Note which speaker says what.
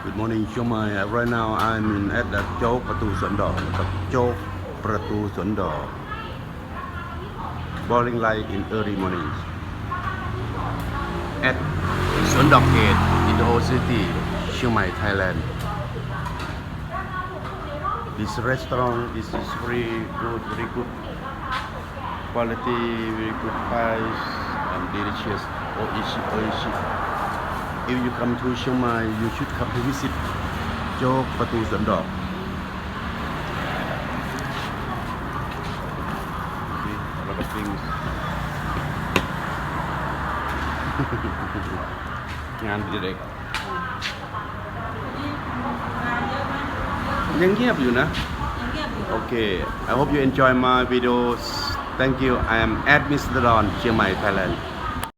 Speaker 1: Good morning เชียงใหม่ Right now I'm in at the โจ๊กประตูสวนดอกนะครับโจ๊กประตูสวนดอก Bowling light in early morning at สวนดอกเกต in the old city เชียงใหม่ Thailand. This restaurant is very good quality, very good price and delicious. Oishi. If you come to Chiang Mai, you should come to visit โจ๊กประตูสวนดอก See, a lot of things. งานดิเรกยังเงียบอยู่นะ โอเค I hope you enjoy my videos. Thank you. I am at Mr. Don, Chiang Mai, Thailand.